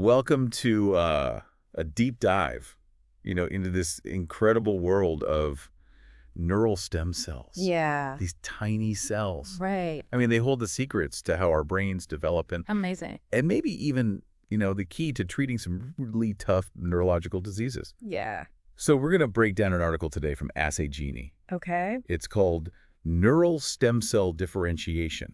Welcome to a deep dive, into this incredible world of neural stem cells. Yeah. These tiny cells. Right. I mean, they hold the secrets to how our brains develop Amazing. and maybe even, the key to treating some really tough neurological diseases. Yeah. So we're going to break down an article today from Assay Genie. Okay. It's called Neural Stem Cell Differentiation,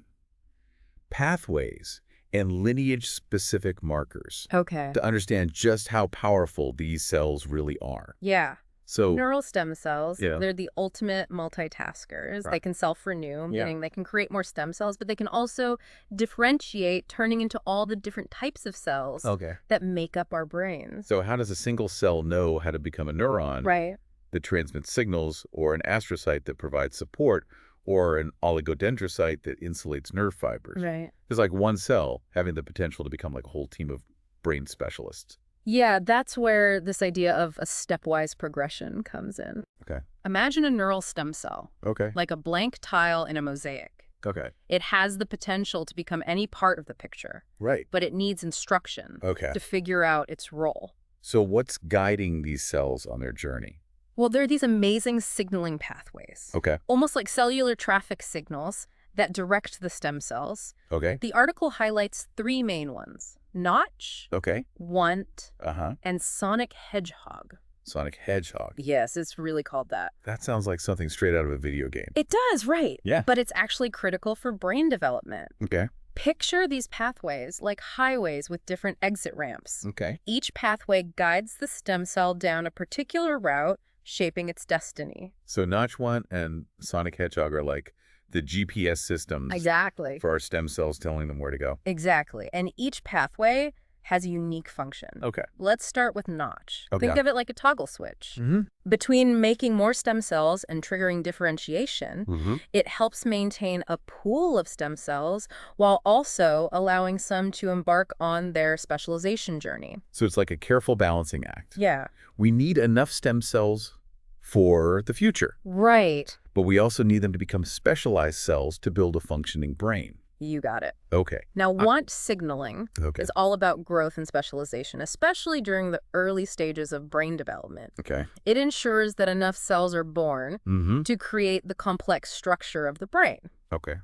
Pathways and Lineage-Specific Markers Okay. to understand just how powerful these cells really are. Yeah. So, Neural stem cells, Yeah. they're the ultimate multitaskers. Right. They can self-renew, Yeah. meaning they can create more stem cells, but they can also differentiate, turning into all the different types of cells okay. that make up our brains. So how does a single cell know how to become a neuron Right. that transmits signals, or an astrocyte that provides support, or an oligodendrocyte that insulates nerve fibers? Right. There's like one cell having the potential to become like a whole team of brain specialists. Yeah, that's where this idea of a stepwise progression comes in. Okay. Imagine a neural stem cell, Okay. like a blank tile in a mosaic. Okay. It has the potential to become any part of the picture, Right. but it needs instruction Okay. to figure out its role. So what's guiding these cells on their journey? Well, there are these amazing signaling pathways, Okay. almost like cellular traffic signals that direct the stem cells. Okay. The article highlights three main ones: notch, Okay. want, Uh-huh. and sonic hedgehog. Sonic Hedgehog. Yes, it's really called that. That sounds like something straight out of a video game. It does, right. Yeah. But it's actually critical for brain development. Okay. Picture these pathways like highways with different exit ramps. Okay. Each pathway guides the stem cell down a particular route, shaping its destiny. So Notch 1 and Sonic Hedgehog are like the GPS systems Exactly. for our stem cells, telling them where to go. Exactly. And each pathway has a unique function. Okay. Let's start with notch. Okay. Think of it like a toggle switch. Mm-hmm. Between making more stem cells and triggering differentiation, Mm-hmm. it helps maintain a pool of stem cells while also allowing some to embark on their specialization journey. So it's like a careful balancing act. Yeah. We need enough stem cells for the future, Right. but we also need them to become specialized cells to build a functioning brain. You got it. Okay. Now, want signaling Okay. is all about growth and specialization, especially during the early stages of brain development. Okay. It ensures that enough cells are born Mm-hmm. to create the complex structure of the brain. Okay.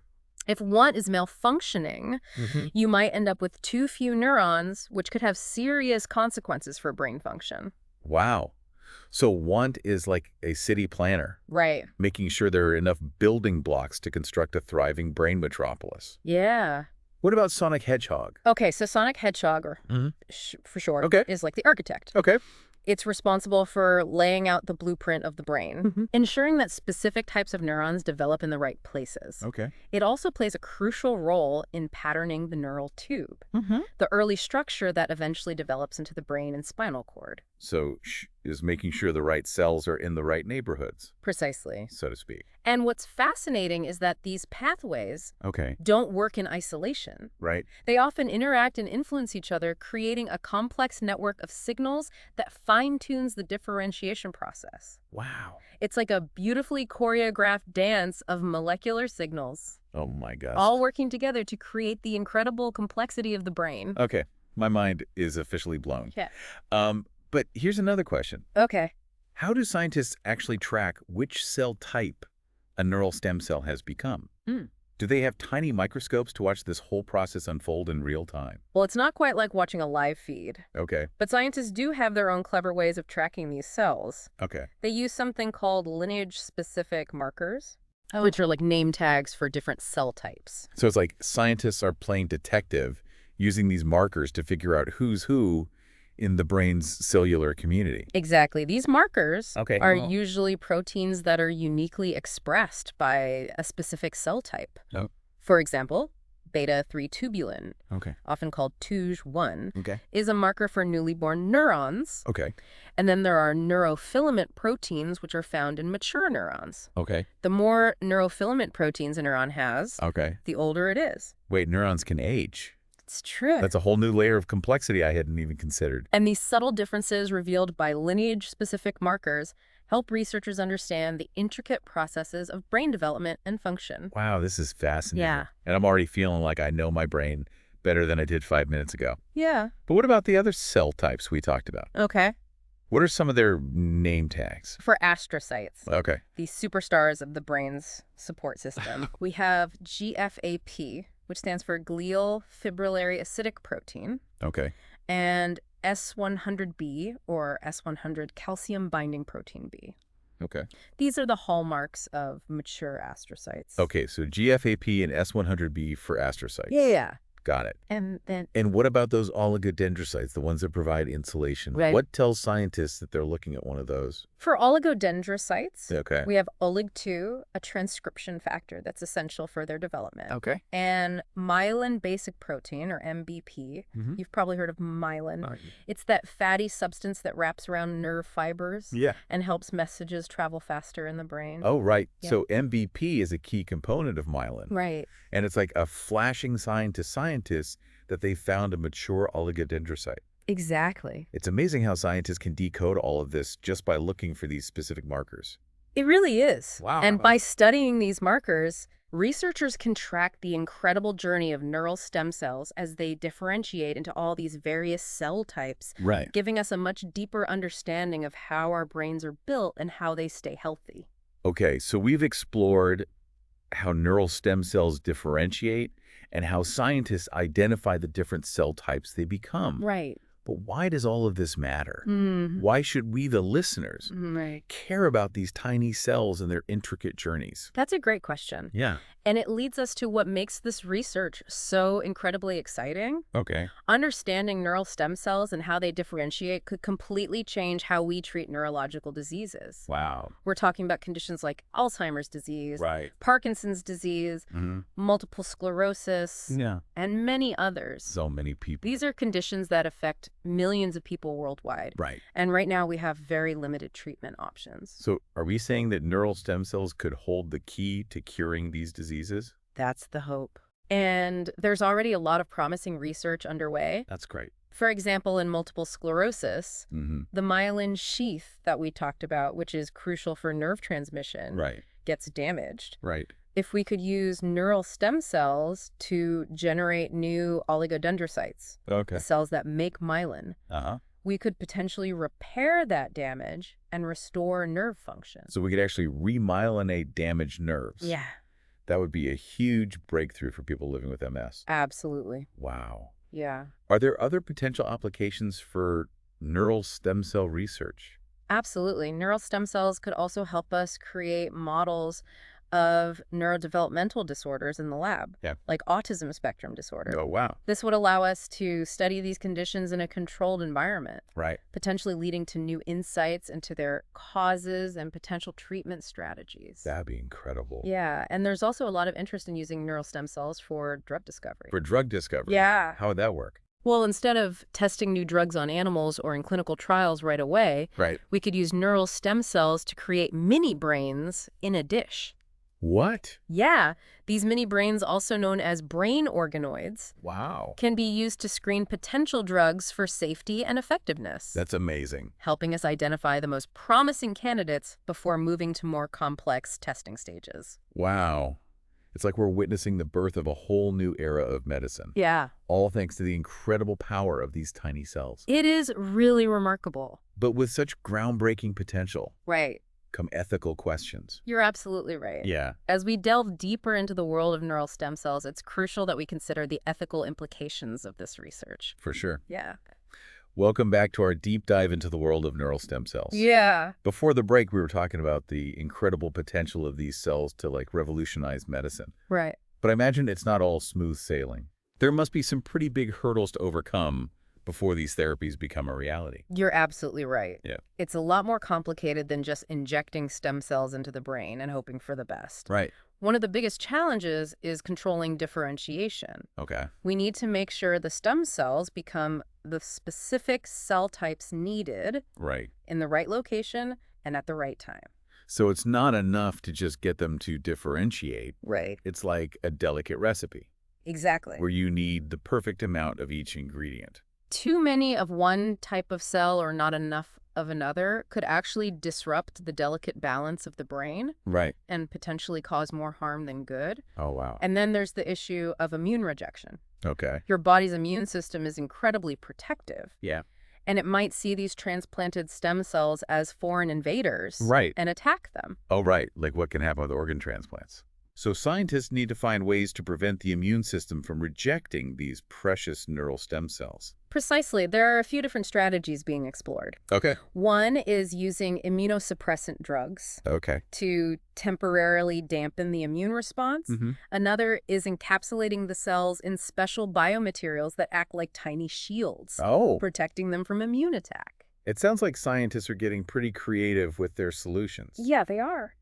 If want is malfunctioning, Mm-hmm. you might end up with too few neurons, which could have serious consequences for brain function. Wow. So want is like a city planner, Right. making sure there are enough building blocks to construct a thriving brain metropolis. Yeah. What about Sonic Hedgehog? Okay, so Sonic Hedgehog, or Mhm. for short, Okay. is like the architect. Okay. It's responsible for laying out the blueprint of the brain, Mhm. ensuring that specific types of neurons develop in the right places. Okay. It also plays a crucial role in patterning the neural tube, Mm-hmm. the early structure that eventually develops into the brain and spinal cord. So is making sure the right cells are in the right neighborhoods, Precisely. so to speak. And what's fascinating is that these pathways Okay. don't work in isolation. Right. They often interact and influence each other, creating a complex network of signals that fine-tunes the differentiation process. Wow. It's like a beautifully choreographed dance of molecular signals, Oh my gosh. all working together to create the incredible complexity of the brain. Okay. My mind is officially blown. Yeah. But here's another question. Okay. How do scientists actually track which cell type a neural stem cell has become? Mm. Do they have tiny microscopes to watch this whole process unfold in real time? Well, it's not quite like watching a live feed, Okay. but scientists do have their own clever ways of tracking these cells. Okay. They use something called lineage-specific markers, which are like name tags for different cell types. So it's like scientists are playing detective using these markers to figure out who's who in the brain's cellular community. Exactly. These markers Okay. are Well- usually proteins that are uniquely expressed by a specific cell type. Oh. For example, beta-3-tubulin, Okay. often called TUJ1, Okay. is a marker for newly born neurons. Okay. And then there are neurofilament proteins, which are found in mature neurons. Okay. The more neurofilament proteins a neuron has, Okay. the older it is. Wait, neurons can age. It's true. That's a whole new layer of complexity I hadn't even considered. And these subtle differences revealed by lineage-specific markers help researchers understand the intricate processes of brain development and function. Wow, this is fascinating. Yeah. And I'm already feeling like I know my brain better than I did 5 minutes ago. Yeah. But what about the other cell types we talked about? Okay. What are some of their name tags? For astrocytes, Okay. the superstars of the brain's support system, we have GFAP, which stands for glial fibrillary acidic protein, Okay. and S100B, or S100 calcium binding protein B. Okay. These are the hallmarks of mature astrocytes. Okay, so GFAP and S100B for astrocytes. Yeah. Got it. And then, And what about those oligodendrocytes, the ones that provide insulation? Right. What tells scientists that they're looking at one of those? for oligodendrocytes, Okay. we have olig-2, a transcription factor that's essential for their development. Okay. And myelin basic protein, or MBP. Mhm. You've probably heard of myelin. It's that fatty substance that wraps around nerve fibers Yeah. and helps messages travel faster in the brain. Oh, right. Yeah. So MBP is a key component of myelin. Right. And it's like a flashing sign to scientists that they found a mature oligodendrocyte. Exactly. It's amazing how scientists can decode all of this just by looking for these specific markers. It really is. Wow. And by studying these markers, researchers can track the incredible journey of neural stem cells as they differentiate into all these various cell types, Right. giving us a much deeper understanding of how our brains are built and how they stay healthy. Okay, so we've explored how neural stem cells differentiate and how scientists identify the different cell types they become. Right. But why does all of this matter? Mm. Why should we, the listeners, Right. care about these tiny cells and their intricate journeys? That's a great question. Yeah. And it leads us to what makes this research so incredibly exciting. Okay. Understanding neural stem cells and how they differentiate could completely change how we treat neurological diseases. Wow. We're talking about conditions like Alzheimer's disease, Right. Parkinson's disease, multiple sclerosis, Yeah. and many others. So many people. These are conditions that affect millions of people worldwide. Right. And right now we have very limited treatment options. So are we saying that neural stem cells could hold the key to curing these diseases? That's the hope. And there's already a lot of promising research underway. That's great. For example, in multiple sclerosis, the myelin sheath that we talked about, which is crucial for nerve transmission, Right. gets damaged. Right. If we could use neural stem cells to generate new oligodendrocytes, Okay. the cells that make myelin, Uh-huh. we could potentially repair that damage and restore nerve function. So we could actually remyelinate damaged nerves. Yeah, That would be a huge breakthrough for people living with MS. absolutely. Wow. Yeah, Are there other potential applications for neural stem cell research? absolutely. Neural stem cells could also help us create models of neurodevelopmental disorders in the lab, Yeah. like autism spectrum disorder. Oh, wow. This would allow us to study these conditions in a controlled environment, Right. potentially leading to new insights into their causes and potential treatment strategies. That'd be incredible. Yeah, and there's also a lot of interest in using neural stem cells for drug discovery. For drug discovery. Yeah. How would that work? Well, instead of testing new drugs on animals or in clinical trials right away, Right. we could use neural stem cells to create mini brains in a dish. What? Yeah, these mini brains, also known as brain organoids, Wow. can be used to screen potential drugs for safety and effectiveness, That's amazing. helping us identify the most promising candidates before moving to more complex testing stages. Wow. It's like we're witnessing the birth of a whole new era of medicine. Yeah, All thanks to the incredible power of these tiny cells. it is really remarkable. But with such groundbreaking potential Right. come ethical questions. You're absolutely right. Yeah. As we delve deeper into the world of neural stem cells, it's crucial that we consider the ethical implications of this research. For sure. Yeah. Welcome back to our deep dive into the world of neural stem cells. Yeah. Before the break, we were talking about the incredible potential of these cells to revolutionize medicine. Right. But I imagine it's not all smooth sailing. There must be some pretty big hurdles to overcome before these therapies become a reality. You're absolutely right. Yeah. It's a lot more complicated than just injecting stem cells into the brain and hoping for the best. Right. One of the biggest challenges is controlling differentiation. Okay. We need to make sure the stem cells become the specific cell types needed Right. in the right location and at the right time. So it's not enough to just get them to differentiate. Right. It's like a delicate recipe Exactly. where you need the perfect amount of each ingredient. Too many of one type of cell or not enough of another could actually disrupt the delicate balance of the brain Right. and potentially cause more harm than good. Oh, wow. And then there's the issue of immune rejection. Okay. Your body's immune system is incredibly protective, Yeah. and it might see these transplanted stem cells as foreign invaders Right. and attack them. Oh, right. Like what can happen with organ transplants. So scientists need to find ways to prevent the immune system from rejecting these precious neural stem cells. Precisely. There are a few different strategies being explored. Okay. One is using immunosuppressant drugs Okay. to temporarily dampen the immune response. Another is encapsulating the cells in special biomaterials that act like tiny shields, Oh. protecting them from immune attack. It sounds like scientists are getting pretty creative with their solutions. Yeah, they are.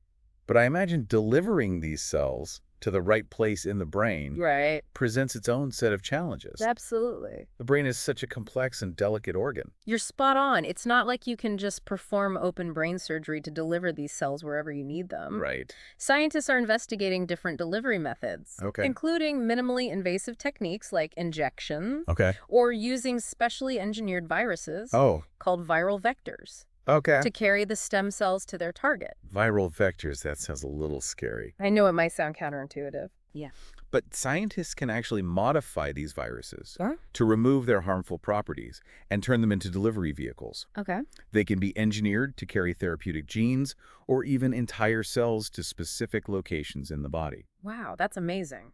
But I imagine delivering these cells to the right place in the brain Right. presents its own set of challenges. Absolutely. The brain is such a complex and delicate organ. You're spot on. It's not like you can just perform open brain surgery to deliver these cells wherever you need them. Right. Scientists are investigating different delivery methods, Okay. including minimally invasive techniques like injection Okay. or using specially engineered viruses Oh. called viral vectors Okay. to carry the stem cells to their target. Viral vectors, that sounds a little scary. I know it might sound counterintuitive. Yeah. But scientists can actually modify these viruses Huh? to remove their harmful properties and turn them into delivery vehicles. Okay. They can be engineered to carry therapeutic genes or even entire cells to specific locations in the body. Wow, that's amazing.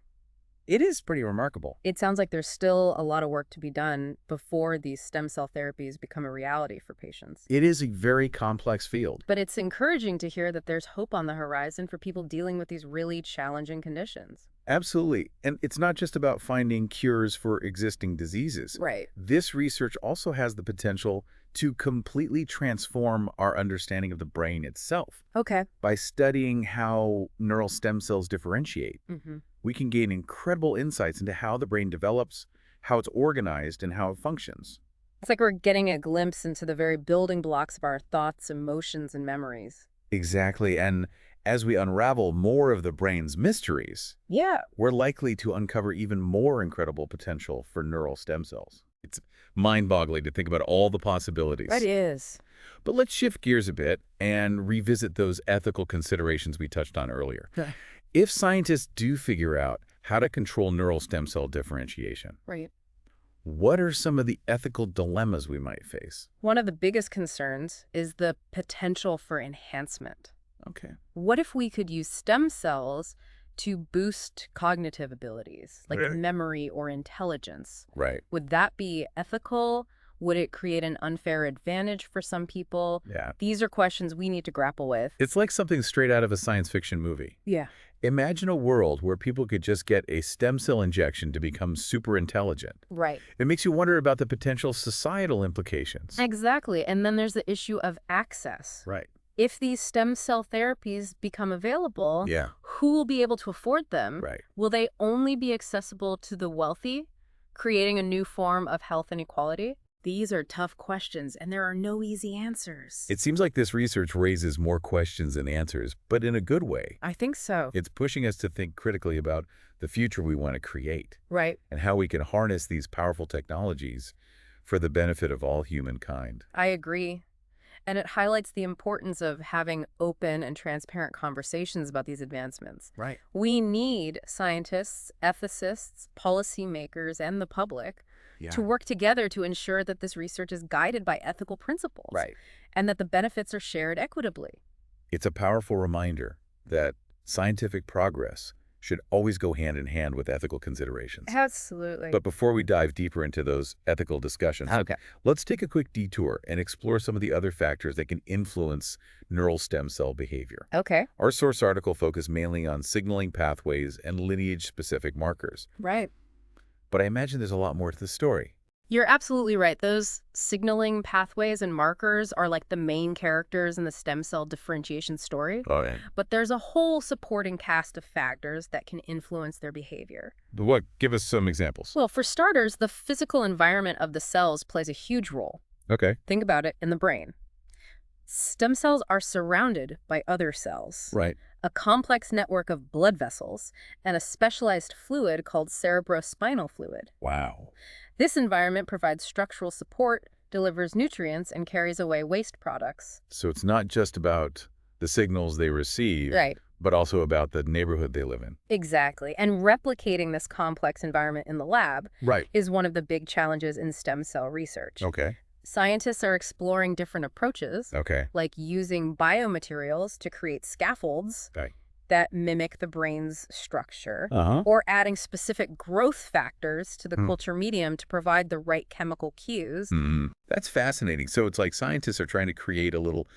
It is pretty remarkable. It sounds like there's still a lot of work to be done before these stem cell therapies become a reality for patients. It is a very complex field. But it's encouraging to hear that there's hope on the horizon for people dealing with these really challenging conditions. Absolutely. And it's not just about finding cures for existing diseases. Right. This research also has the potential to completely transform our understanding of the brain itself. Okay. By studying how neural stem cells differentiate, we can gain incredible insights into how the brain develops, how it's organized, and how it functions. It's like we're getting a glimpse into the very building blocks of our thoughts, emotions, and memories. Exactly. And as we unravel more of the brain's mysteries, Yeah. we're likely to uncover even more incredible potential for neural stem cells. It's mind-boggling to think about all the possibilities. That is. But let's shift gears a bit and revisit those ethical considerations we touched on earlier. Okay. If scientists do figure out how to control neural stem cell differentiation, Right. what are some of the ethical dilemmas we might face? One of the biggest concerns is the potential for enhancement. Okay. What if we could use stem cells to boost cognitive abilities, like Really? memory or intelligence? Right. Would that be ethical? Would it create an unfair advantage for some people? Yeah. These are questions we need to grapple with. It's like something straight out of a science fiction movie. Yeah. Imagine a world where people could just get a stem cell injection to become super intelligent. Right. It makes you wonder about the potential societal implications. Exactly. And then there's the issue of access. Right. If these stem cell therapies become available, Yeah. who will be able to afford them? Right. Will they only be accessible to the wealthy, creating a new form of health inequality? These are tough questions, and there are no easy answers. It seems like this research raises more questions than answers, but in a good way. I think so. It's pushing us to think critically about the future we want to create Right. and how we can harness these powerful technologies for the benefit of all humankind. I agree. And it highlights the importance of having open and transparent conversations about these advancements. Right. We need scientists, ethicists, policymakers, and the public Yeah. to work together to ensure that this research is guided by ethical principles. Right. And that the benefits are shared equitably. It's a powerful reminder that scientific progress should always go hand in hand with ethical considerations. Absolutely. But before we dive deeper into those ethical discussions, let's take a quick detour and explore some of the other factors that can influence neural stem cell behavior. Okay. Our source article focused mainly on signaling pathways and lineage-specific markers. Right. But I imagine there's a lot more to the story. You're absolutely right. Those signaling pathways and markers are like the main characters in the stem cell differentiation story. Oh, yeah. But there's a whole supporting cast of factors that can influence their behavior. What? Give us some examples. Well, for starters, the physical environment of the cells plays a huge role. Okay. Think about it in the brain. Stem cells are surrounded by other cells, Right. a complex network of blood vessels, and a specialized fluid called cerebrospinal fluid. Wow. This environment provides structural support, delivers nutrients, and carries away waste products. So it's not just about the signals they receive, Right. but also about the neighborhood they live in. Exactly. And replicating this complex environment in the lab Right. is one of the big challenges in stem cell research. Okay. Scientists are exploring different approaches, Okay. like using biomaterials to create scaffolds Right. that mimic the brain's structure, Uh-huh. or adding specific growth factors to the culture medium to provide the right chemical cues. That's fascinating. So it's like scientists are trying to create a little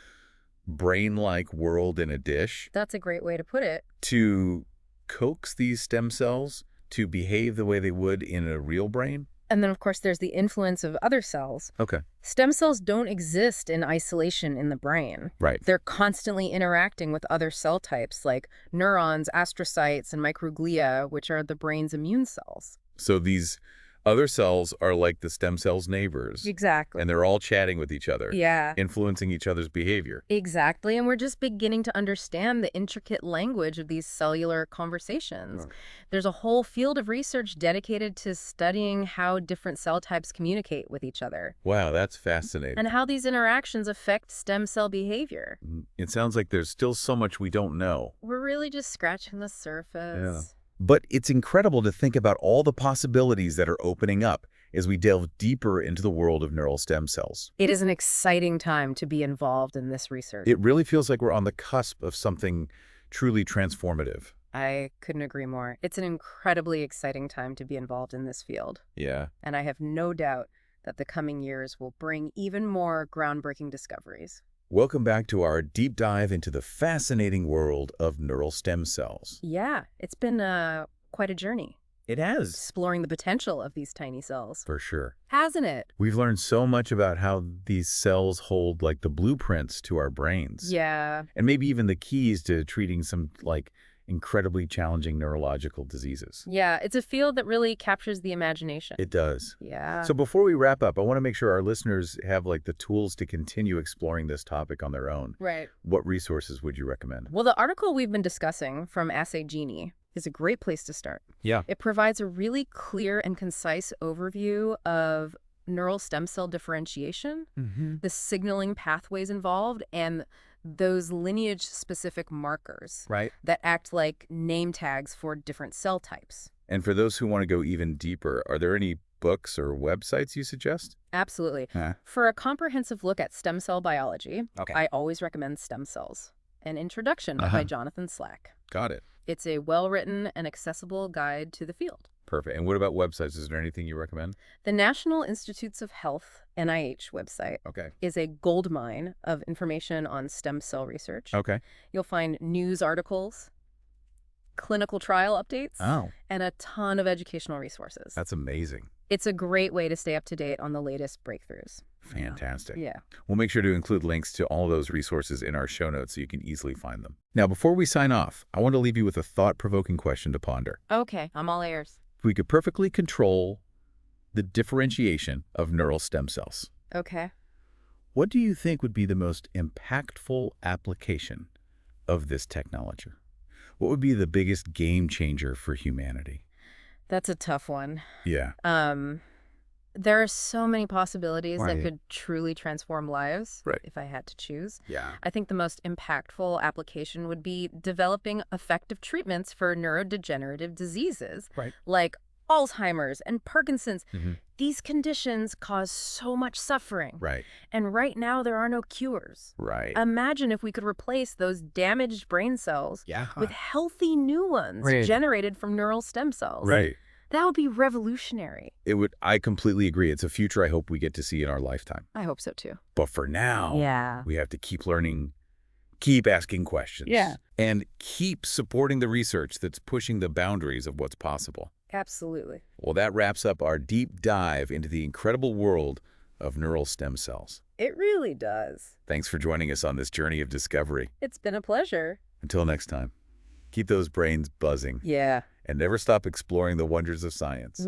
brain-like world in a dish That's a great way to put it. to coax these stem cells to behave the way they would in a real brain? And then, of course, there's the influence of other cells. Okay. Stem cells don't exist in isolation in the brain. Right. They're constantly interacting with other cell types like neurons, astrocytes, and microglia, which are the brain's immune cells. So these other cells are like the stem cells' neighbors. Exactly. And they're all chatting with each other, Yeah. influencing each other's behavior. Exactly, and we're just beginning to understand the intricate language of these cellular conversations. There's a whole field of research dedicated to studying how different cell types communicate with each other Wow, that's fascinating. and how these interactions affect stem cell behavior. It sounds like there's still so much we don't know. We're really just scratching the surface. But it's incredible to think about all the possibilities that are opening up as we delve deeper into the world of neural stem cells. It is an exciting time to be involved in this research. It really feels like we're on the cusp of something truly transformative. I couldn't agree more. It's an incredibly exciting time to be involved in this field. Yeah. And I have no doubt that the coming years will bring even more groundbreaking discoveries. Welcome back to our deep dive into the fascinating world of neural stem cells. Yeah, it's been quite a journey, It has. exploring the potential of these tiny cells. For sure. Hasn't it? We've learned so much about how these cells hold like the blueprints to our brains. Yeah. And maybe even the keys to treating some like incredibly challenging neurological diseases. Yeah, it's a field that really captures the imagination. It does. Yeah. So before we wrap up, I want to make sure our listeners have like the tools to continue exploring this topic on their own. Right. What resources would you recommend? Well, the article we've been discussing from Assay Genie is a great place to start. Yeah. It provides a really clear and concise overview of neural stem cell differentiation, the signaling pathways involved, and those lineage-specific markers Right. that act like name tags for different cell types. And for those who want to go even deeper, are there any books or websites you suggest? Absolutely. Huh. For a comprehensive look at stem cell biology, Okay. I always recommend Stem Cells, an introduction by Jonathan Slack. Got it. It's a well-written and accessible guide to the field. Perfect. And what about websites? Is there anything you recommend? The National Institutes of Health, NIH website, Okay. is a goldmine of information on stem cell research. Okay. You'll find news articles, clinical trial updates, Oh, and a ton of educational resources. that's amazing. It's a great way to stay up to date on the latest breakthroughs. Fantastic. Yeah. We'll make sure to include links to all those resources in our show notes so you can easily find them. Now, before we sign off, I want to leave you with a thought-provoking question to ponder. Okay, I'm all ears. If we could perfectly control the differentiation of neural stem cells, Okay. what do you think would be the most impactful application of this technology? What would be the biggest game changer for humanity? That's a tough one. Yeah. There are so many possibilities that Right. could truly transform lives Right. if I had to choose. Yeah. I think the most impactful application would be developing effective treatments for neurodegenerative diseases Right. like Alzheimer's and Parkinson's. Mhm. These conditions cause so much suffering. Right. And right now, there are no cures. Right. Imagine if we could replace those damaged brain cells Yeah. with healthy new ones Right. generated from neural stem cells. Right. That would be revolutionary. It would. I completely agree. It's a future I hope we get to see in our lifetime. I hope so too. But for now, Yeah. we have to keep learning, keep asking questions, Yeah. and keep supporting the research that's pushing the boundaries of what's possible. Absolutely. Well, that wraps up our deep dive into the incredible world of neural stem cells. It really does. Thanks for joining us on this journey of discovery. It's been a pleasure. Until next time, keep those brains buzzing Yeah. and never stop exploring the wonders of science.